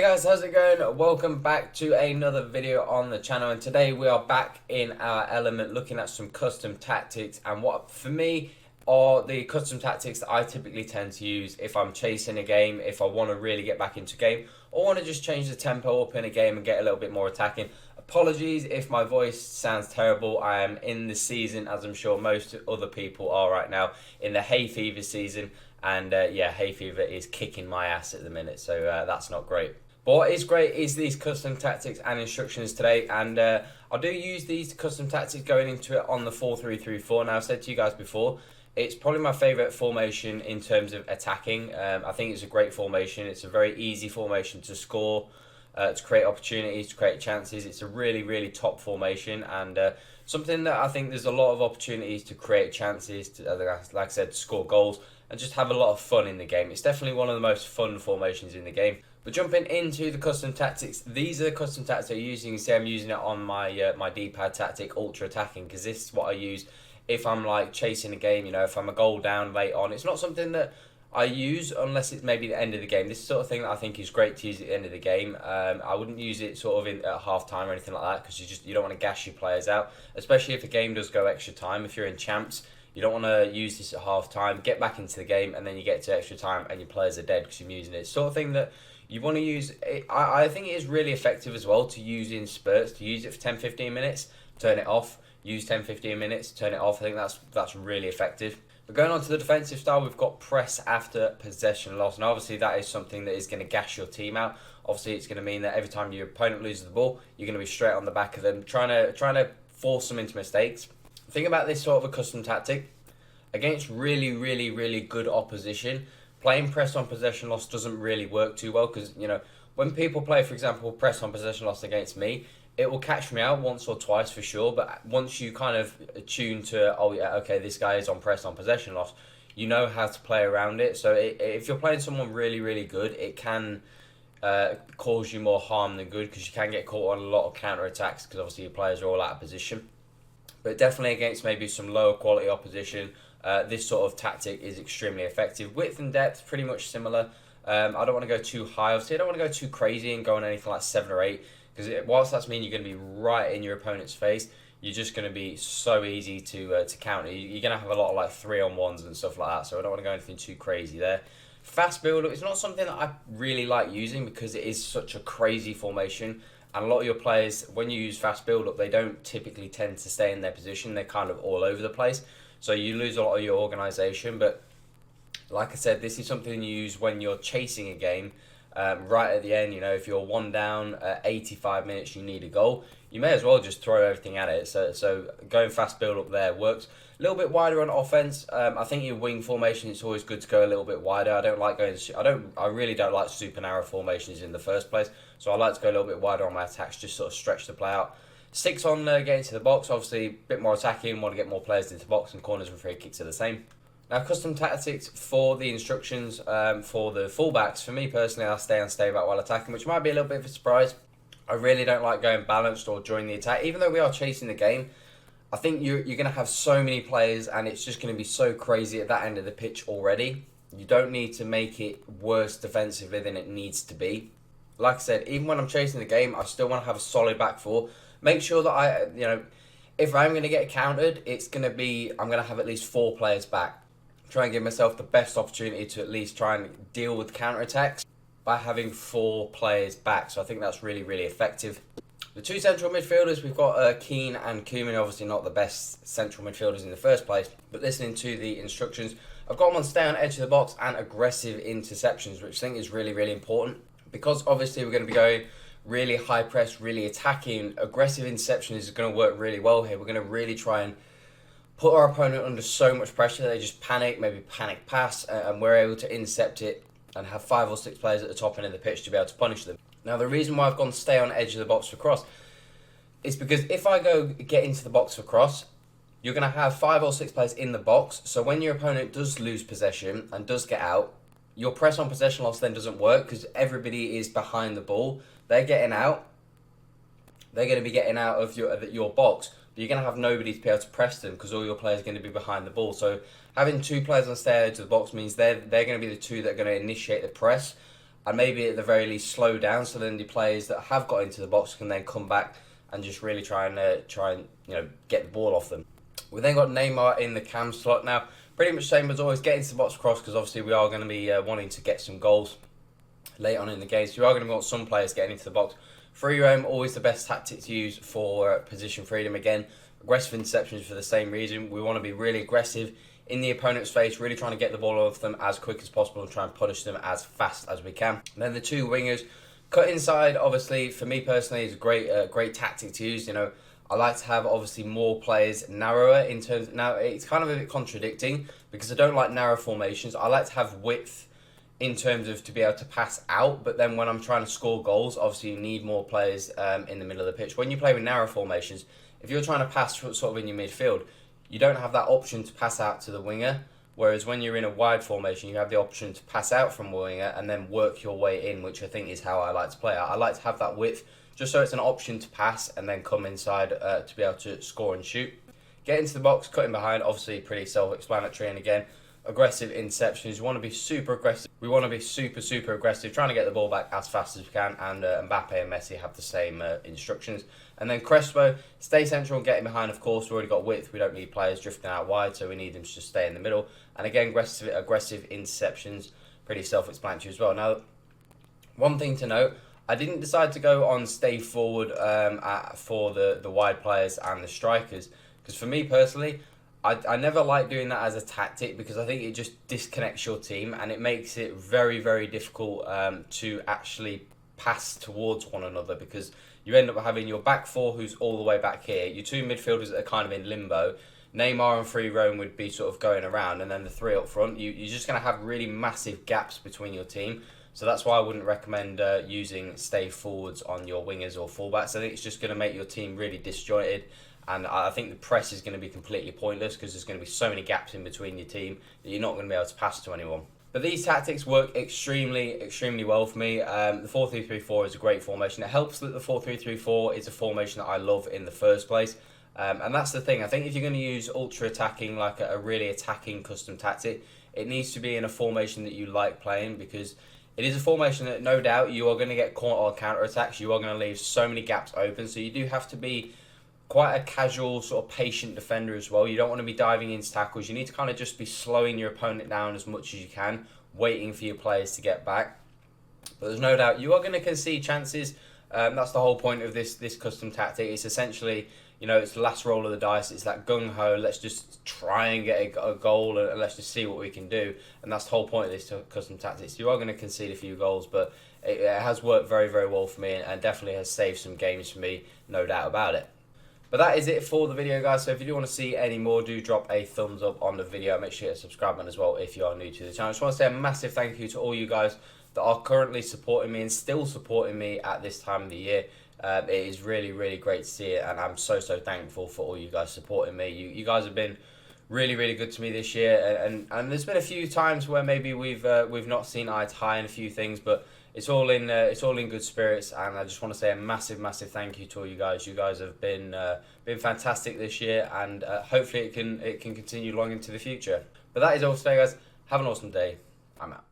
guys, how's it going? Welcome back to another video on the channel, and today we are back in our element looking at some custom tactics and what for me are the custom tactics that I typically tend to use if I'm chasing a game, if I want to really get back into game or want to just change the tempo up in a game and get a little bit more attacking. Apologies if my voice sounds terrible. I am in the season, as I'm sure most other people are right now, in the hay fever season. And yeah, hay fever is kicking my ass at the minute, so that's not great. But what is great is these custom tactics and instructions today, and I do use these custom tactics going into it on the 4-3-3-4. Now, I've said to you guys before, it's probably my favourite formation in terms of attacking. I think it's a great formation. It's a very easy formation to score, to create opportunities, to create chances. It's a really, really top formation, and something that I think there's a lot of opportunities to create chances, to, like I said, to score goals, and just have a lot of fun in the game. It's definitely one of the most fun formations in the game. But jumping into the custom tactics, these are the custom tactics I'm using. You can see I'm using it on my my D-pad tactic, ultra attacking, because this is what I use if I'm like chasing a game. You know, if I'm a goal down late on, it's not something that I use unless it's maybe the end of the game. This is the sort of thing that I think is great to use at the end of the game. I wouldn't use it sort of at half time or anything like that, because you don't want to gas your players out, especially if the game does go extra time. If you're in champs, you don't want to use this at half time, get back into the game, and then you get to extra time and your players are dead because you're using it. It's the sort of thing that you want to use. I think it is really effective as well to use in spurts, to use it for 10-15 minutes, turn it off, use 10-15 minutes, turn it off. I think that's really effective. But going on to the defensive style, we've got press after possession loss. And obviously that is something that is going to gas your team out. Obviously it's going to mean that every time your opponent loses the ball, you're going to be straight on the back of them, trying to force them into mistakes. Think about this sort of a custom tactic. Against really, really, really good opposition, playing press on possession loss doesn't really work too well, because, you know, when people play, for example, press on possession loss against me, it will catch me out once or twice for sure, but once you kind of attune to, oh yeah, okay, this guy is on press on possession loss, you know how to play around it. So if you're playing someone really, really good, it can cause you more harm than good, because you can get caught on a lot of counter-attacks, because obviously your players are all out of position. But definitely against maybe some lower quality opposition, this sort of tactic is extremely effective. Width and depth, pretty much similar. I don't want to go too high. Obviously, I don't want to go too crazy and go on anything like 7 or 8, because whilst that's mean you're going to be right in your opponent's face, you're just going to be so easy to counter. You're going to have a lot of like 3-on-1s and stuff like that, so I don't want to go anything too crazy there. Fast build-up, it's not something that I really like using because it is such a crazy formation. And a lot of your players, when you use fast build-up, they don't typically tend to stay in their position. They're kind of all over the place. So you lose a lot of your organisation. But like I said, this is something you use when you're chasing a game. Right at the end, you know, if you're 1 down at 85 minutes, you need a goal, you may as well just throw everything at it. So going fast build-up there works. A little bit wider on offense. I think in wing formation, it's always good to go a little bit wider. I don't like going. I really don't like super narrow formations in the first place. So I like to go a little bit wider on my attacks, just sort of stretch the play out. 6 on getting to the box. Obviously, a bit more attacking. Want to get more players into the box, and corners and free kicks are the same. Now, custom tactics for the instructions for the fullbacks. For me personally, I stay back while attacking, which might be a little bit of a surprise. I really don't like going balanced or during the attack, even though we are chasing the game. I think you're going to have so many players, and it's just going to be so crazy at that end of the pitch already. You don't need to make it worse defensively than it needs to be. Like I said, even when I'm chasing the game, I still want to have a solid back four. Make sure that if I'm going to get countered, I'm going to have at least 4 players back. Try and give myself the best opportunity to at least try and deal with counter-attacks by having 4 players back. So I think that's really, really effective. The 2 central midfielders, we've got Keane and Koeman, obviously not the best central midfielders in the first place, but listening to the instructions, I've got them on stay on edge of the box and aggressive interceptions, which I think is really, really important, because obviously we're going to be going really high press, really attacking. Aggressive interception is going to work really well here. We're going to really try and put our opponent under so much pressure they just panic, maybe panic pass, and we're able to intercept it and have 5 or 6 players at the top end of the pitch to be able to punish them. Now, the reason why I've gone stay on edge of the box for cross is because if I go get into the box for cross, you're going to have 5 or 6 players in the box. So when your opponent does lose possession and does get out, your press on possession loss then doesn't work because everybody is behind the ball. They're getting out. They're going to be getting out of your box, but you're going to have nobody to be able to press them because all your players are going to be behind the ball. So having 2 players on stay edge of the box means they're going to be the 2 that are going to initiate the press. and maybe at the very least slow down, so then the players that have got into the box can then come back and just really try and get the ball off them. We then got Neymar in the cam slot now. Pretty much same as always, get into the box cross, because obviously we are going to be wanting to get some goals late on in the game. So you are going to want some players getting into the box. Free roam, always the best tactic to use for position freedom. Again, aggressive interceptions for the same reason. We want to be really aggressive in the opponent's face, really trying to get the ball off them as quick as possible and try and punish them as fast as we can. And then the two wingers, cut inside, obviously, for me personally, is a great tactic to use. I like to have obviously more players narrower in terms. Now it's kind of a bit contradicting because I don't like narrow formations. I like to have width in terms of to be able to pass out, but then when I'm trying to score goals, obviously you need more players in the middle of the pitch. When you play with narrow formations, if you're trying to pass sort of in your midfield, you don't have that option to pass out to the winger. Whereas when you're in a wide formation, you have the option to pass out from winger and then work your way in, which I think is how I like to play. I like to have that width just so it's an option to pass and then come inside to be able to score and shoot. Get into the box, cutting behind, obviously pretty self-explanatory. And again, aggressive interceptions. You want to be super aggressive. We want to be super aggressive, trying to get the ball back as fast as we can. And Mbappe and Messi have the same instructions. And then Crespo, stay central and getting behind, of course. We've already got width. We don't need players drifting out wide, so we need them to just stay in the middle. And again, aggressive interceptions, pretty self-explanatory as well. Now, one thing to note, I didn't decide to go on stay forward for the wide players and the strikers, because for me personally, I never like doing that as a tactic, because I think it just disconnects your team and it makes it very difficult to actually pass towards one another, because you end up having your back four who's all the way back here, your two midfielders that are kind of in limbo, Neymar and free roam would be sort of going around, and then the three up front, you're just going to have really massive gaps between your team. So that's why I wouldn't recommend using stay forwards on your wingers or fullbacks. I think it's just going to make your team really disjointed, and I think the press is going to be completely pointless because there's going to be so many gaps in between your team that you're not going to be able to pass to anyone. But these tactics work extremely well for me. The 4-3-3-4 is a great formation. It helps that the 4-3-3-4 is a formation that I love in the first place. And that's the thing. I think if you're going to use ultra attacking, like a really attacking custom tactic, it needs to be in a formation that you like playing, because it is a formation that no doubt you are going to get caught on counter attacks. You are going to leave so many gaps open. So you do have to be quite a casual, sort of patient defender as well. You don't want to be diving into tackles. You need to kind of just be slowing your opponent down as much as you can, waiting for your players to get back. But there's no doubt you are going to concede chances. That's the whole point of this custom tactic. It's essentially, it's the last roll of the dice. It's that gung-ho, let's just try and get a goal and let's just see what we can do. And that's the whole point of this custom tactics. You are going to concede a few goals, but it has worked very well for me, and definitely has saved some games for me, no doubt about it. But that is it for the video, guys. So if you do want to see any more, do drop a thumbs up on the video. Make sure you hit the subscribe button as well if you are new to the channel. I just want to say a massive thank you to all you guys that are currently supporting me and still supporting me at this time of the year. It is really great to see it, and I'm so thankful for all you guys supporting me. You guys have been really good to me this year, and there's been a few times where maybe we've not seen eye to eye in a few things, but it's all in good spirits, and I just want to say a massive thank you to all you guys. You guys have been fantastic this year, and hopefully it can continue long into the future. But that is all for today, guys. Have an awesome day. I'm out.